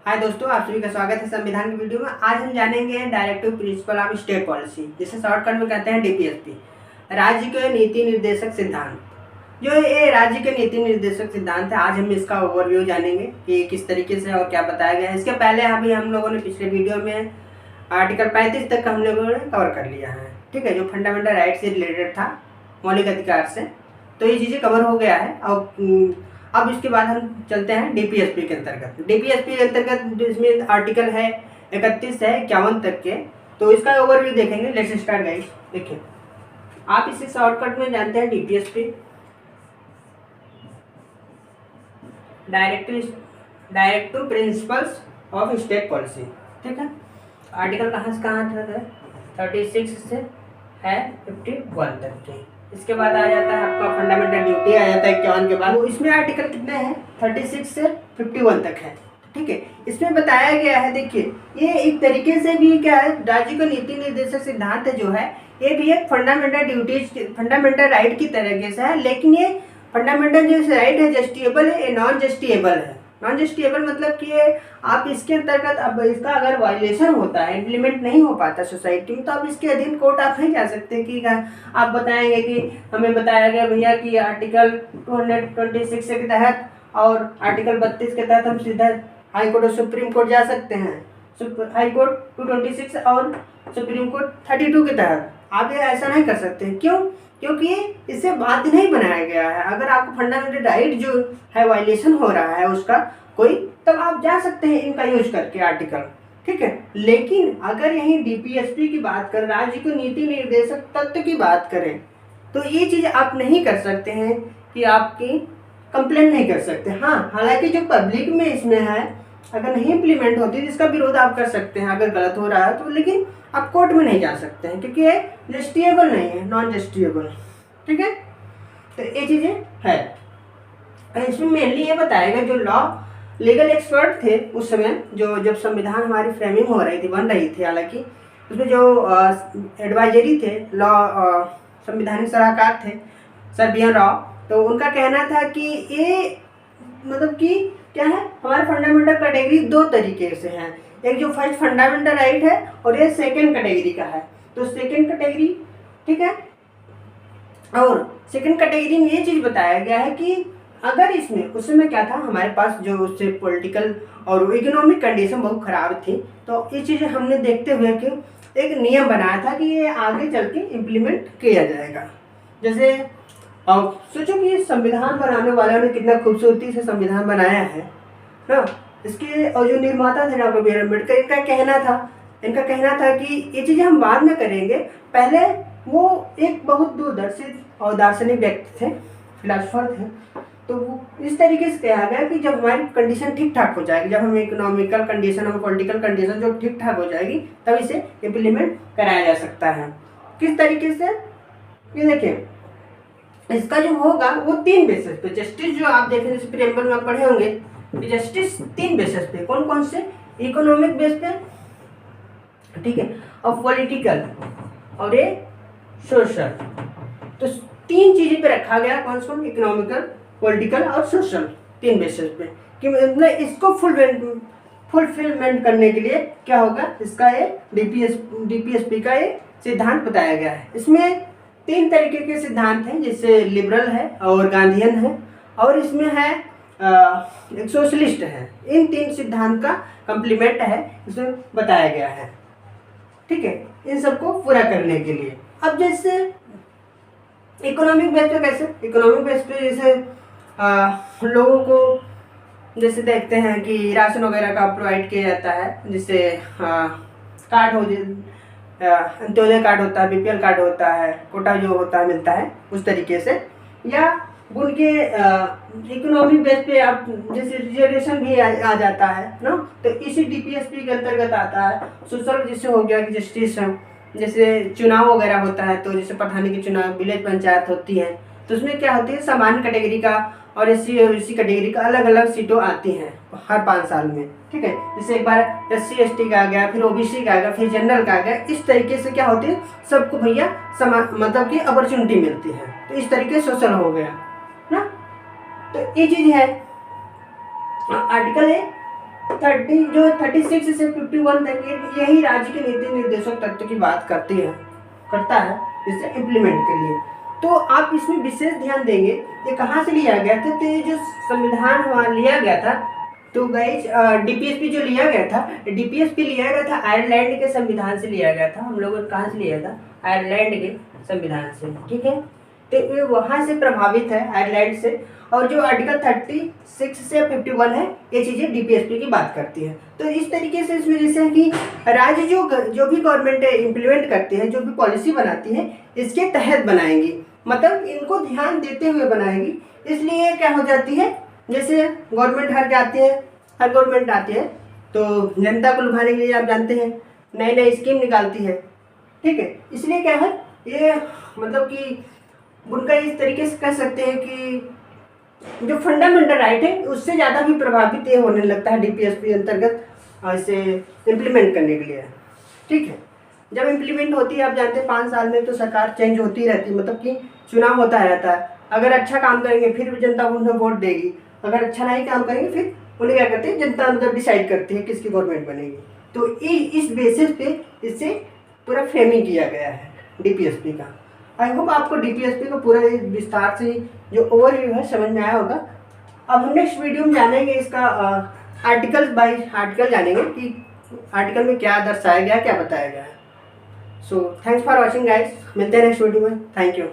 हाय दोस्तों, आप सभी का स्वागत है संविधान की वीडियो में। आज हम जानेंगे directive principle of state policy, जिसे शॉर्टकट में कहते हैं डीपीएसपी, राज्य के नीति निर्देशक सिद्धांत। जो ये राज्य के नीति निर्देशक सिद्धांत है, आज हम इसका ओवरव्यू जानेंगे कि किस तरीके से और क्या बताया गया है। इसके पहले अभी हम लोगों ने पिछले वीडियो में आर्टिकल 35 तक हम लोगों ने कवर कर लिया है, ठीक है, जो फंडामेंटल राइट से रिलेटेड था, मौलिक अधिकार से। तो ये चीज़ें कवर हो गया है। और अब इसके बाद हम चलते हैं डीपीएसपी के अंतर्गत। डीपीएसपी के अंतर्गत इसमें आर्टिकल है 31 है 51 तक के, तो इसका ओवरव्यू देखेंगे। Let's start guys. देखिए, आप इसे शॉर्टकट में जानते हैं DPSP, directive principles of state policy, ठीक है। आर्टिकल कहाँ से कहाँ तक है? 36 से है 51 तक के। इसके बाद आ जाता है आपका फंडामेंटल ड्यूटी, आ जाता है 51 के बाद। तो इसमें आर्टिकल कितने हैं? 36 से 51 तक है, ठीक है। इसमें बताया गया है, देखिए, ये एक तरीके से भी क्या है, राज्य का नीति निर्देशक सिद्धांत जो है, ये भी एक फंडामेंटल ड्यूटीज, फंडामेंटल राइट की तरीके से है। लेकिन ये फंडामेंटल जो राइट है जस्टिएबल है, ये नॉन जस्टिएबल है। नॉन जस्टिएबल मतलब कि आप इसके अंतर्गत, अब इसका अगर वायलेशन होता है, इम्प्लीमेंट नहीं हो पाता सोसाइटी में, तो आप इसके अधीन कोर्ट आप नहीं जा सकते कि आप बताएंगे कि हमें बताया गया भैया कि आर्टिकल 226 के तहत और आर्टिकल 32 के तहत हम सीधा हाई कोर्ट और सुप्रीम कोर्ट जा सकते हैं। हाई कोर्ट 226 और सुप्रीम कोर्ट 32 के तहत आप ये ऐसा नहीं कर सकते। क्यों? क्योंकि इससे बाध्य नहीं बनाया गया है। अगर आपको फंडामेंटल राइट जो है वायलेशन हो रहा है उसका कोई, तब आप जा सकते हैं इनका यूज करके आर्टिकल, ठीक है। लेकिन अगर यहीं डीपीएसपी की बात करें, राज्य को नीति निर्देशक तत्व की बात करें, तो ये चीज़ आप नहीं कर सकते हैं कि आपकी कंप्लेंट नहीं कर सकते। हाँ, हालांकि जो पब्लिक में इसमें है, अगर नहीं इम्प्लीमेंट होती तो इसका विरोध आप कर सकते हैं अगर गलत हो रहा है तो, लेकिन आप कोर्ट में नहीं जा सकते हैं क्योंकि ये जस्टिएबल नहीं है, नॉन जस्टिएबल, ठीक है। तो ये चीज़ें है। इसमें मेनली ये बताएगा, जो लॉ लीगल एक्सपर्ट थे उस समय, जो जब संविधान हमारी फ्रेमिंग हो रही थी, बन रही थी, हालांकि उसमें जो एडवाइजरी थे, लॉ संविधानिक सलाहकार थे सर बी एन राव, तो उनका कहना था कि ये मतलब कि क्या है, हमारे फंडामेंटल कैटेगरी दो तरीके से हैं। एक जो फर्स्ट फंडामेंटल राइट है और ये सेकंड कैटेगरी का है। तो सेकंड कैटेगरी, ठीक है, और सेकंड कैटेगरी में ये चीज़ बताया गया है कि अगर इसमें उस समय क्या था, हमारे पास जो उससे पॉलिटिकल और इकोनॉमिक कंडीशन बहुत ख़राब थी, तो ये चीज़ें हमने देखते हुए कि एक नियम बनाया था कि ये आगे चल के इम्प्लीमेंट किया जाएगा। जैसे अब सोचो कि संविधान बनाने वालों ने कितना खूबसूरती से संविधान बनाया है ना। इसके और जो निर्माता थे डॉक्टर बी आर अम्बेडकर, इनका कहना था कि ये चीज़ें हम बाद में करेंगे। पहले वो एक बहुत दूरदर्शी और दार्शनिक व्यक्ति थे, फिलासफर थे। तो वो इस तरीके से कहा गया कि जब हमारी कंडीशन ठीक ठाक हो जाएगी, जब हमें इकोनॉमिकल कंडीशन और पॉलिटिकल कंडीशन जो ठीक ठाक हो जाएगी, तब इसे इम्प्लीमेंट कराया जा सकता है। किस तरीके से? ये देखिए, इसका जो होगा वो 3 बेसिस पे, जस्टिस जो आप देखें जैसे प्रियम्बल में पढ़े होंगे, जस्टिस 3 बेसिस पे। कौन कौन से? इकोनॉमिक बेस पे, ठीक है, और पॉलिटिकल और ये सोशल। तो 3 चीज़ें पे रखा गया। कौन कौन? इकोनॉमिकल, पॉलिटिकल और सोशल, 3 बेसिस पे। कि मतलब इसको फुलफिलमेंट करने के लिए क्या होगा, इसका ये डीपीएसपी का ये सिद्धांत बताया गया है। इसमें 3 तरीके के सिद्धांत हैं, जैसे लिबरल है और गांधीयन है और इसमें है एक सोशलिस्ट है। इन 3 सिद्धांत का कम्प्लीमेंट है, इसमें बताया गया है, ठीक है, इन सबको पूरा करने के लिए। अब जैसे इकोनॉमिक बेस पे, कैसे इकोनॉमिक बेस पे, जैसे लोगों को जैसे देखते हैं कि राशन वगैरह का प्रोवाइड किया जाता है, जिससे कार्ड हो, अंत्योदय कार्ड होता है, बीपीएल कार्ड होता है, कोटा जो होता है मिलता है, उस तरीके से। या उनके इकोनॉमिक बेस पे आप जैसे रिजर्वेशन भी आ जाता है ना, तो इसी डीपीएसपी के अंतर्गत आता है। सोशल जिससे हो गया कि जस्टिस, जैसे चुनाव वगैरह होता है, तो जैसे प्रधानी के चुनाव, विलेज पंचायत होती है, तो उसमें क्या होती है, सामान्य कैटेगरी का और एससी कैटेगरी का अलग अलग सीटों आती हैं हर 5 साल में, ठीक है। जैसे एक बार एससी एसटी का आ गया, फिर ओबीसी का आ गया, फिर जनरल का आ गया। इस तरीके से क्या होती है, सबको भैया मतलब कि अपॉर्चुनिटी मिलती है। तो इस तरीके से सोशल हो गया ना। तो ये चीज़ है। आर्टिकल है 36 से 51 तक यही राज्य के नीति निर्देशक तत्व की बात करता है इसे इम्प्लीमेंट के लिए। तो आप इसमें विशेष ध्यान देंगे ये कहाँ से लिया गया था। तो ये जो संविधान हमारा लिया गया था, तो गाइस डीपीएसपी जो लिया गया था, डीपीएसपी लिया गया था आयरलैंड के संविधान से लिया गया था। हम लोगों ने कहाँ से लिया था? आयरलैंड के संविधान से, ठीक है। तो ये वहाँ से प्रभावित है, आयरलैंड से। और जो आर्टिकल 36 से 51 है, ये चीज़ें डीपीएसपी की बात करती है। तो इस तरीके से इसमें जैसे है कि राज्य जो भी गवर्नमेंट इम्प्लीमेंट करती है, जो भी पॉलिसी बनाती है, इसके तहत बनाएंगी, मतलब इनको ध्यान देते हुए बनाएगी। इसलिए क्या हो जाती है, जैसे गवर्नमेंट हर गवर्नमेंट आती है तो जनता को लुभाने के लिए आप जानते हैं नई नई स्कीम निकालती है, ठीक है। इसलिए क्या है, ये मतलब कि उनका इस तरीके से कह सकते हैं कि जो फंडामेंटल राइट है उससे ज़्यादा भी प्रभावित ये होने लगता है डीपीएसपी अंतर्गत इसे इम्प्लीमेंट करने के लिए, ठीक है। जब इम्प्लीमेंट होती है, आप जानते हैं 5 साल में तो सरकार चेंज होती रहती है, मतलब कि चुनाव होता रहता है। अगर अच्छा काम करेंगे फिर जनता उन्हें वोट देगी, अगर अच्छा नहीं काम करेंगे फिर उन्हें क्या करते हैं, जनता मतलब डिसाइड करती है किसकी गवर्नमेंट बनेगी। तो इस बेसिस पे इससे पूरा फ्रेमिंग किया गया है डीपीएसपी का। आई होप आपको डीपीएसपी का पूरा विस्तार से जो ओवरव्यू है समझ में आया होगा। अब हम नेक्स्ट वीडियो में जानेंगे इसका आर्टिकल बाय आर्टिकल जानेंगे कि आर्टिकल में क्या दर्शाया गया, क्या बताया गया है। So thanks for watching guys, मिलते हैं नेक्स्ट वीडियो में। Thank you.